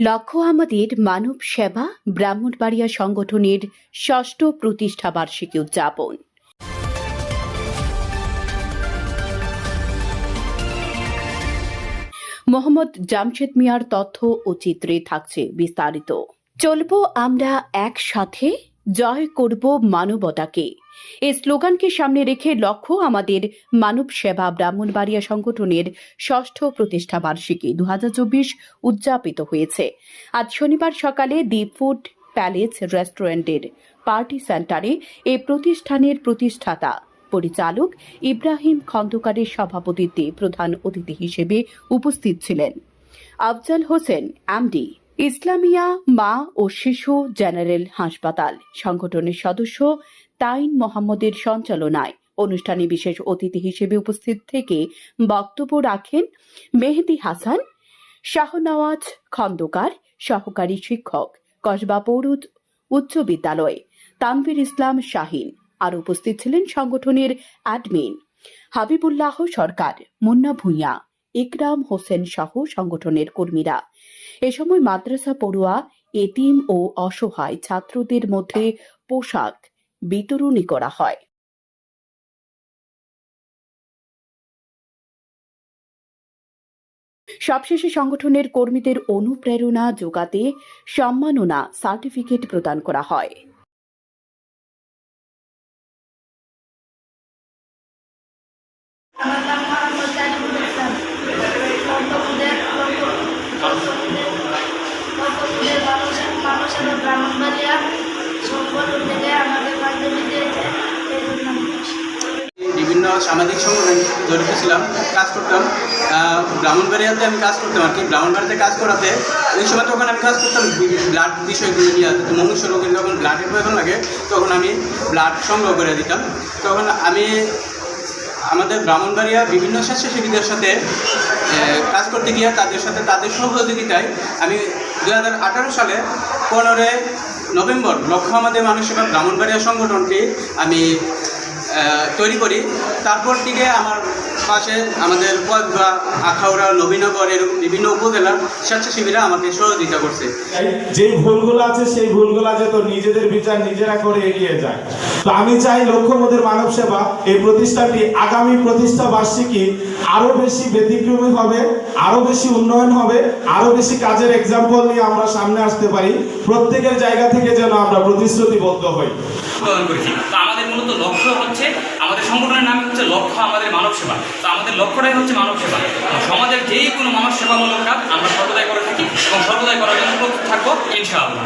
লক্ষ্য আমাদের মানব সেবা ব্রাহ্মণবাড়িয়া সংগঠনের ষষ্ঠ প্রতিষ্ঠা বার্ষিকী উদযাপন। মোহাম্মদ জামশেদ মিয়ার তথ্য ও চিত্রে থাকছে বিস্তারিত। চলবো আমরা একসাথে, জয় করব মানবতাকে। এই স্লোগানকে সামনে রেখে লক্ষ্য আমাদের মানব সেবা ব্রাহ্মণবাড়িয়া সংগঠনের ষষ্ঠ প্রতিষ্ঠা বার্ষিকী 2024 উদযাপিত হয়েছে। আজ শনিবার সকালে দি ফুড প্যালেস রেস্টুরেন্টের পার্টি সেন্টারে এই প্রতিষ্ঠানের প্রতিষ্ঠাতা পরিচালক ইব্রাহিম খন্দকারের সভাপতিত্বে প্রধান অতিথি হিসেবে উপস্থিত ছিলেন আফজাল হোসেন এমডি, ইসলামিয়া মা ও শিশু জেনারেল হাসপাতাল সংগঠনের সদস্য তাইন মোহাম্মদের সঞ্চালনায়। অনুষ্ঠানে বিশেষ অতিথি হিসেবে উপস্থিত থেকে বক্তব্য রাখেন মেহেদি হাসান, শাহনওয়াজ খন্দকার, সহকারী শিক্ষক, কসবা পৌর উচ্চ বিদ্যালয়, তানভীর ইসলাম শাহিন। আর উপস্থিত ছিলেন সংগঠনের অ্যাডমিন হাবিবুল্লাহ সরকার, মুন্না ভূঁইয়া, ইকরাম হোসেন সহ সংগঠনের কর্মীরা। এ সময় মাদ্রাসা পড়ুয়া, এতিম ও অসহায় ছাত্রদের মধ্যে পোশাক বিতরণী করা হয়। সবশেষে সংগঠনের কর্মীদের অনুপ্রেরণা যোগাতে সম্মাননা সার্টিফিকেট প্রদান করা হয়। আমার নাম মোহাম্মদ জানিবুল ইসলাম। মানুষের ব্রাহ্মণবাড়িয়া সংগঠন থেকে আমাদের বান্ধবী দিয়েছে। বিভিন্ন সামাজিক সংগঠনে জড়িত ছিলাম, কাজ করতাম। ব্রাহ্মণবাড়িয়াতে আমি কাজ করতাম আর কি। ব্রাহ্মণবাড়িতে কাজ করাতে ওই সময় তখন আমি কাজ করতাম ব্লাড বিষয়গুলো নিয়ে। মনুষ্য রোগের যখন ব্লাডের প্রয়োজন লাগে তখন আমি ব্লাড সংগ্রহ করে দিতাম। তখন আমি আমাদের ব্রাহ্মণবাড়িয়া বিভিন্ন স্বেচ্ছাসেবীদের সাথে কাজ করতে গিয়ে তাদের সহযোগিতায় আমি 2018 সালে 15 নভেম্বর লক্ষ্য আমাদের মানব সেবা ব্রাহ্মণবাড়িয়া সংগঠনটি আমি তৈরি করি। তারপর থেকে আমার পাশে আমাদের পদবা, আখাউড়া, নবীনগর এরকম বিভিন্ন উপজেলার স্বেচ্ছাসেবীরা আমাকে সহযোগিতা করছে। যে ভুলগুলো আছে সেই ভুলগুলো যাতে নিজেদের বিচার নিজেরা করে এগিয়ে যায়। তো আমি চাই লক্ষ্য মোদের মানব সেবা এই প্রতিষ্ঠানটি আগামী প্রতিষ্ঠা বার্ষিকী আরো বেশি ব্যতিক্রমী হবে, আরো বেশি উন্নয়ন হবে, আরো বেশি কাজের এক্সাম্পল নিয়ে আমরা সামনে আসতে পারি। প্রত্যেকের জায়গা থেকে যেন আমরা প্রতিশ্রুতিবদ্ধ হই। তো আমাদের মূলত লক্ষ্য হচ্ছে, আমাদের সংগঠনের নাম হচ্ছে লক্ষ্য আমাদের মানব সেবা। তো আমাদের লক্ষ্যটাই হচ্ছে মানব সেবা। সমাজের যেই কোনো মানব সেবামূলক কাজ আমরা সর্বদাই করে থাকি এবং সর্বদাই করার জন্য প্রস্তুত থাকবো ইনশাআল্লাহ।